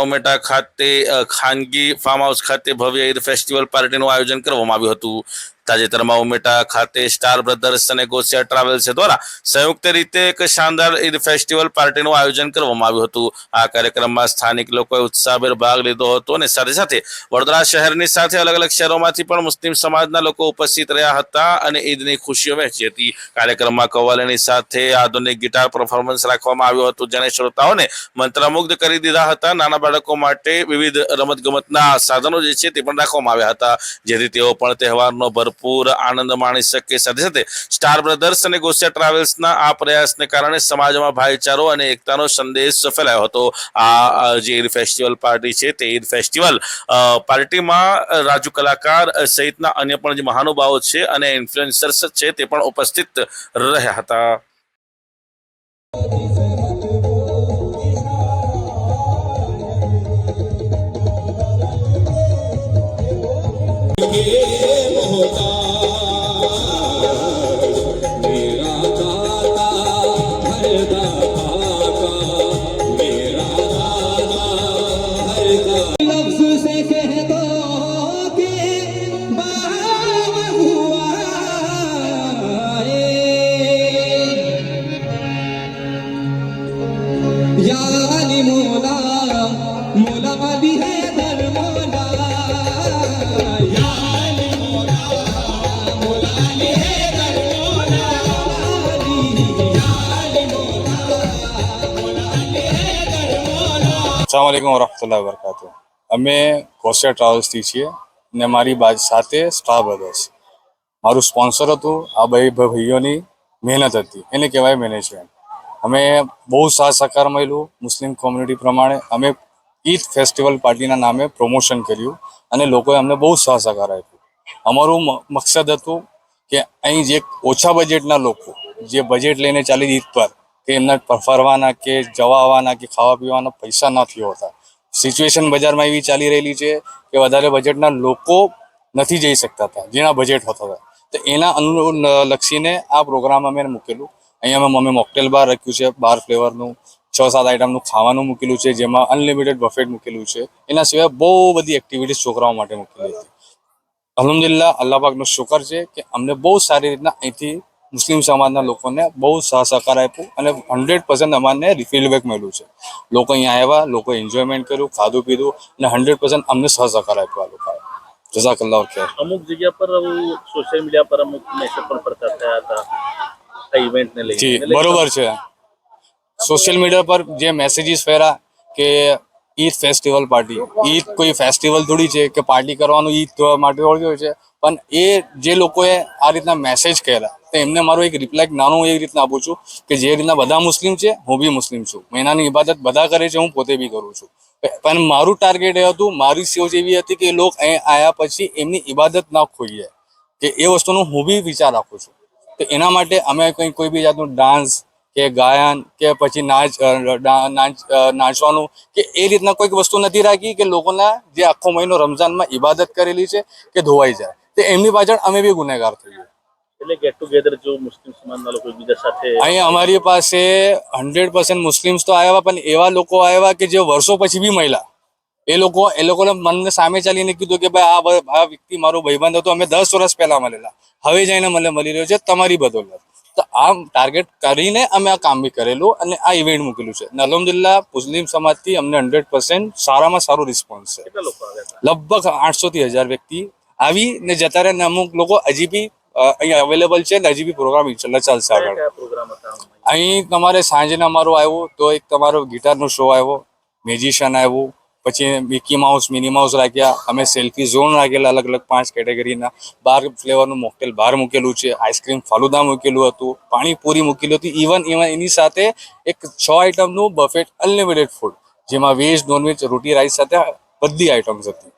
ઉમેટા ખાતે ખાનગી farm house ખાતે ભવ્ય ઈદ ફેસ્ટિવલ પાર્ટીનું આયોજન કરવામાં આવ્યું હતું। તાજેતરમાં ઉમેટા ખાતે સ્ટાર બ્રધર્સ અને ગોસિયા ટ્રાવેલ્સ દ્વારા સંયુક્ત રીતે એક શાનદાર ઈદ ફેસ્ટિવલ પાર્ટીનું આયોજન કરવામાં આવ્યું હતું। આ કાર્યક્રમમાં સ્થાનિક લોકોએ ઉત્સાહભેર ભાગ લીધો હતો અને સાથે સાથે વડોદરા શહેરની સાથે અલગ અલગ શહેરોમાંથી પણ મુસ્લિમ સમાજના લોકો ઉપસ્થિત રહ્યા હતા અને ઈદની ખુશીઓ વહેંચી હતી। કાર્યક્રમમાં કવ્વાલીની સાથે આધુનિક ગિટાર પરફોર્મન્સ રાખવામાં આવ્યું હતું, જેને શ્રોતાઓને મંત્રમુગ્ધ કરી દીધા હતા। નાના બાળકો માટે વિવિધ રમતગમતના સાધનો જે છે તે પણ રાખવામાં આવ્યા હતા, જેથી તેઓ પણ તહેવારનો ભરપૂર આનંદ માણી શકે। સાથે સાથે સ્ટાર બ્રધર્સ અને ગોસિયા ટ્રાવેલ્સના આ પ્રયાસને કારણે સમાજમાં ભાઈચારો અને એકતાનો સંદેશ ફેલાયો હતો। આ જે ઈદ ફેસ્ટિવલ પાર્ટી છે તે ઈદ ફેસ્ટિવલ પાર્ટીમાં રાજુ કલાકાર સહિતના અન્ય પણ જે મહાનુભાવો છે અને ઇન્ફ્લુએન્સર્સ છે તે પણ ઉપસ્થિત રહ્યા હતા। अस्सलामुअलैकुम वरहमतुल्लाहि वबरकातुहू। अमे गोसिया ट्रावेल्स थी छीए ने मारी साथे स्टार ब्रदर्स मारू स्पॉन्सर हतुं। आ भाईओनी मेहनत हती एने कहेवाय मैनेजमेंट। अमे बहु साथ सहकार मळ्युं। मुस्लिम कम्युनिटी प्रमाणे अमे ईद फेस्टिवल पार्टीना नामे प्रमोशन कर्युं अने लोकोए अમને बहु साथ सहकार आप्यो। अमारुं मकसद हतुं के અહીં જે ઓછા બજેટના લોકો જે બજેટ લઈને ચાલી ઈદ પર કે એમના ફરવાના કે જવા આવવાના કે ખાવા પીવાના પૈસા નથી હોતા। સિચ્યુએશન બજારમાં એવી ચાલી રહેલી છે કે વધારે બજેટના લોકો નથી જઈ શકતા હતા, જેના બજેટ હોતા હતા, તો એના અનુલક્ષીને આ પ્રોગ્રામ અમે મૂકેલું। અહીંયા અમે મોકટેલ બાર રાખ્યું છે, 12 ફ્લેવરનું 6-7 આઈટમનું ખાવાનું મૂકેલું છે, જેમાં અનલિમિટેડ બફેટ મૂકેલું છે। એના સિવાય બહુ બધી એક્ટિવિટીઝ છોકરાઓ માટે મૂકેલી હતી। અલ્હમ્દુલિલ્લાહ, અલ્લાહ પાકનો શુકર છે કે અમને બહુ સારી રીતના અહીંથી મુસ્લિમ સમાજના લોકોને બહુ સાથ સહકાર આપ્યો અને 100% અમને ફીડબેક મળ્યું છે। લોકો અહીંયા આવ્યા, લોકોએ એન્જોયમેન્ટ કર્યું, ખાધું પીધું અને 100% અમને સહ સહકાર આપ્યો આ લોકોએ। જઝાકલ્લાહ ખૈર। અમુક જગ્યા પર સોશિયલ મીડિયા પર અમુક મેસેજ પણ પડતા થયા હતા આ ઇવેન્ટને લઈને। જી બરોબર છે। સોશિયલ મીડિયા પર જે મેસેજીસ ફેરા કે ईद फेस्टिवल पार्टी, ईद कोई फेस्टिवल थोड़ी है कि पार्टी करवानुं ईद माटे होय छे, पण ए जे लोकोए आ रीतना मेसेज कर्या तो एमने मारो एक रिप्लाय नानो ए रीतना आपું છું કે જે રીતના બધા મુસ્લિમ છે હું બી મુસ્લિમ છું, મહિનાની ઇબાદત બધા કરે છે, હું પોતે બી કરું છું, પણ મારું ટાર્ગેટ એ હતું, મારી સોચ એવી હતી કે લોક અહીં આયા પછી એમની ઇબાદત ના ખોઈ જાય કે એ વસ્તુનો હું બી વિચાર રાખું છું। તો એના માટે અમે કોઈ બી જાતનું ડાન્સ કે ગાયન કે પછી નાચવાનું કે એ રીતના કોઈક વસ્તુ નથી રાખી કે લોકોના જે આખો મહિનો રમઝાનમાં ઇબાદત કરેલી છે કે ધોવાઈ જાય, તો એમની પાછળ અમે બી ગુનેગાર થઈએ। એટલે ગેટ ટુગેધર જો મુસ્લિમ સમાજના લોકો એકબીજા સાથે અહીં અમારી પાસે 100% મુસ્લિમ્સ તો આવ્યા, પણ એવા લોકો આવ્યા કે જે વર્ષો પછી બી મળ્યા। એ લોકોને મને સામે ચાલીને કીધું કે ભાઈ આ વ્યક્તિ મારો ભાઈબંધ હતો, અમે 10 વર્ષ પહેલા મળેલા, હવે જઈને મને મળી રહ્યો છે તમારી બદૌલત। તો આ ટાર્ગેટ કરીને અમે આ કામ બી કરેલું અને આ ઇવેન્ટ મૂકેલું છે અને અલ્હમ્દુલિલ્લાહ મુસ્લિમ સમાજથી અમને 100% સારામાં સારો રિસ્પોન્સ છે। લગભગ 800 થી 1000 વ્યક્તિ આવી ને જતા રહે, અમુક લોકો હજી બી અહીંયા અવેલેબલ છે ને હજી બી પ્રોગ્રામ ઇન્શાલ્લાહ ચાલશે આગળ। અહીં તમારે સાંજના અમારો આવ્યો તો એક તમારો ગિટારનો શો આવ્યો, મ્યુઝિશિયન આવ્યો, પછી મિકી માઉસ મિની માઉસ રાખ્યા, અમે સેલ્ફી ઝોન રાખેલા અલગ અલગ 5 કેટેગરીના, 12 ફ્લેવરનું મોકટેલ બહાર મૂકેલું છે, આઈસ્ક્રીમ ફાલુદા મૂકેલું હતું, પાણીપુરી મૂકેલું હતું, ઇવન એની સાથે એક 6 આઈટમનું બફેટ અનલિમિટેડ ફૂડ, જેમાં વેજ નોનવેજ રોટી રાઈસ સાથે બધી આઈટમ્સ હતી।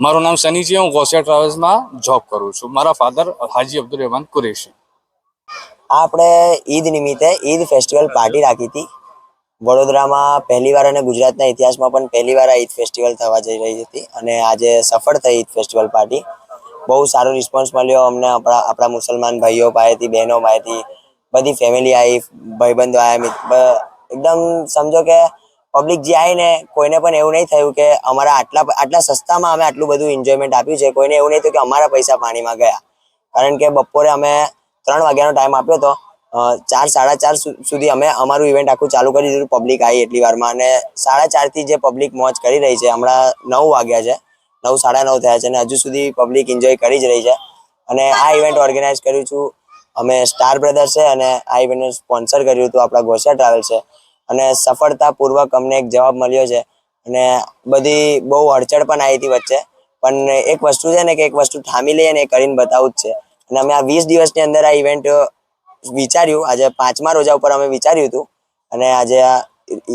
મારું નામ સની છે, હું ગોસિયા ટ્રાવેલ્સમાં જોબ કરું છું। મારા ફાધર હાજી અબ્દુલ રહેમાન કુરેશી। આપણે ઈદ નિમિત્તે ઈદ ફેસ્ટિવલ પાર્ટી રાખી હતી વડોદરામાં પહેલીવાર અને ગુજરાતના ઇતિહાસમાં પણ પહેલીવાર આ ઈદ ફેસ્ટિવલ થવા જઈ રહી હતી અને આજે સફળ થઈ ઈદ ફેસ્ટિવલ પાર્ટી। બહુ સારો રિસ્પોન્સ મળ્યો અમને આપણા મુસલમાન ભાઈઓ પાસેથી, બહેનો પાસેથી, બધી ફેમિલી આવી, ભાઈબંધો આવ્યા, એકદમ સમજો કે પબ્લિક જે આવીને કોઈને પણ એવું નહીં થયું કે અમારા આટલા સસ્તામાં અમે આટલું બધું એન્જોયમેન્ટ આપ્યું છે. કોઈને એવું નહીં થયું કે અમારા પૈસા પાણીમાં ગયા. કારણ કે બપોરે અમે 3 વાગ્યાનો ટાઈમ આપ્યો હતો, 4 સાડા 4 સુધી અમે અમારું ઇવેન્ટ આખું ચાલુ કરી દીધું. પબ્લિક આવી એટલી વારમાં, અને 4:30 થી જે પબ્લિક મોજ કરી રહી છે, હમણાં 9 વાગ્યા છે, 9 સાડા 9 થયા છે, અને હજુ સુધી પબ્લિક એન્જોય કરી જ રહી છે. અને આ ઇવેન્ટ ઓર્ગેનાઇઝ કર્યું છું અમે સ્ટાર બ્રધર્સ છે, અને આ ઇવેન્ટનું સ્પોન્સર કર્યું હતું આપણા ગોસિયા ટ્રાવેલ છે. અને સફળતાપૂર્વક અમને એક જવાબ મળ્યો છે. અને બધી બહુ અડચણ પણ આવી હતી વચ્ચે, પણ એક વસ્તુ છે ને કે એક વસ્તુ થામી લઈએ ને એ કરીને બતાવું જ છે. અને અમે આ 20 દિવસની અંદર આ ઇવેન્ટ વિચાર્યું, આજે 5મા રોજા ઉપર અમે વિચાર્યું હતું, અને આજે આ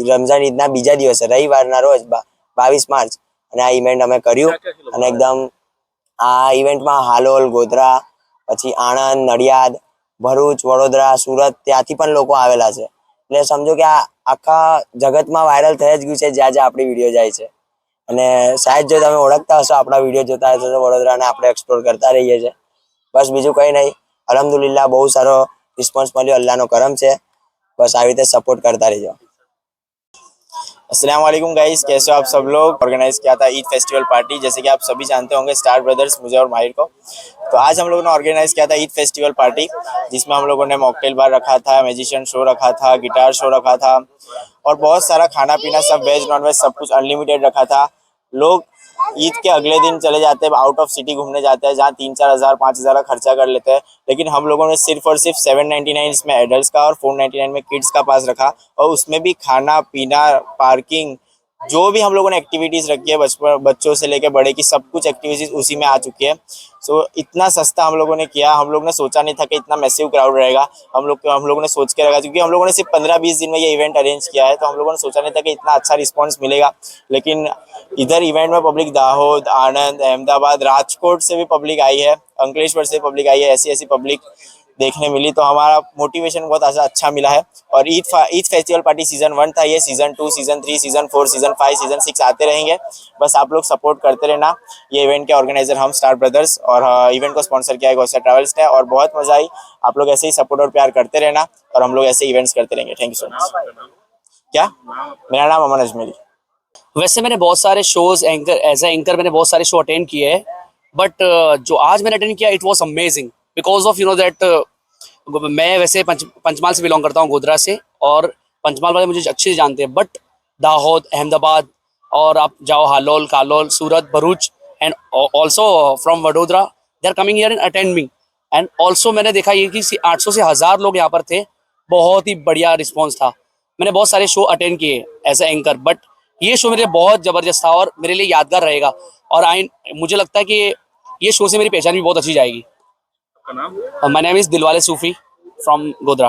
રમઝાન ઈદના બીજા દિવસે રવિવારના રોજ 22 માર્ચ અને આ ઇવેન્ટ અમે કર્યું. અને એકદમ આ ઇવેન્ટમાં હાલોલ, ગોધરા, પછી આણંદ, નડિયાદ, ભરૂચ, વડોદરા, સુરત ત્યાંથી પણ લોકો આવેલા છે. એટલે સમજો કે આ આખા જગતમાં વાયરલ થઈ જ ગયું છે જ્યાં જ્યાં આપણી વિડીયો જાય છે. અને શાયદ જો તમે ઓળખતા હશો, આપણા વિડીયો જોતા હશો તો વડોદરાને આપણે એક્સપ્લોર કરતા રહીએ છીએ. બસ બીજું કંઈ નહીં. અલ્હમ્દુલિલ્લાહ બહુ સારો રિસ્પોન્સ મળ્યો, અલ્લાહનો કરમ છે. बस આવી રીતે सपोर्ट करता रहिए. अस्सलाम वालेकुम गाइस, कैसे हो आप सब लोग। ऑर्गेनाइज किया था ईद फेस्टिवल पार्टी, जैसे कि आप सभी जानते होंगे स्टार ब्रदर्स, मुझे और माहिर को। तो आज हम लोगों ने ऑर्गेनाइज किया था ईद फेस्टिवल पार्टी, जिसमें हम लोगों ने मॉकटेल बार रखा था, मैजिशियन शो रखा था, गिटार शो रखा था, और बहुत सारा खाना पीना सब वेज नॉन वेज सब कुछ अनलिमिटेड रखा था। लोग ईद के अगले दिन चले जाते हैं, आउट ऑफ सिटी घूमने जाते हैं, जहाँ 3-4 हज़ार 5 हज़ार का खर्चा कर लेते हैं। लेकिन हम लोगों ने सिर्फ और सिर्फ 799 इसमें एडल्ट का और 499 में किड्स का पास रखा, और उसमें भी खाना पीना, पार्किंग, जो भी हम लोगों ने एक्टिविटीज़ रखी है बच्चों से लेकर बड़े की सब कुछ एक्टिविटीज़ उसी में आ चुकी है। सो इतना सस्ता हम लोगों ने किया। हम लोग ने सोचा नहीं था कि इतना मैसिव क्राउड रहेगा। हम लोगों ने सोच के रखा, क्योंकि हम लोगों ने सिर्फ 15-20 दिन में ये इवेंट अरेंज किया है, तो हम लोगों ने सोचा नहीं था कि इतना अच्छा रिस्पॉन्स मिलेगा। लेकिन इधर इवेंट में पब्लिक दाहोद, आनंद, अहमदाबाद, राजकोट से भी पब्लिक आई है, अंकलेश्वर से पब्लिक आई है, ऐसी ऐसी पब्लिक देखने मिली। तो हमारा मोटिवेशन बहुत अच्छा मिला है। और ईद फेस्टिवल पार्टी सीजन 1 था, ये season 2, season 3, season 4, season 5, season 6 आते रहेंगे। बस आप लोग सपोर्ट करते रहना। ये इवेंट के ऑर्गेनाइजर हम स्टार ब्रदर्स, और इवेंट को स्पॉन्सर किया है गौसिया ट्रैवल्स ने, और बहुत मजा आई। आप लोग ऐसे ही सपोर्ट और प्यार करते रहना, और हम लोग ऐसे इवेंट्स करते रहेंगे। Thank you so much. क्या, मेरा नाम अमन अजमेरी। वैसे मैंने बहुत सारे शोज एज ए एंकर मैंने बहुत सारे शो अटेंड किए हैं, बट जो आज मैंने अटेंड किया it was amazing because of that मैं वैसे पंचमहाल से बिलोंग करता हूँ, गोधरा से, और पंचमहाल वाले मुझे अच्छे से जानते हैं, बट दाहोद, अहमदाबाद, और आप जाओ Halol, Kalol, Surat, Bharuch, and also from Vadodara they are coming here and attend me. And also मैंने देखा ये कि 800 से 1000 लोग यहाँ पर थे। बहुत ही बढ़िया रिस्पॉन्स था। मैंने बहुत सारे शो अटेंड किए एज ए एंकर, बट ये शो मेरे लिए बहुत ज़बरदस्त था और मेरे लिए यादगार रहेगा। और मुझे लगता है कि ये शो से मेरी पहचान भी बहुत अच्छी जाएगी। My name is Dilwale Sufi from Godhra.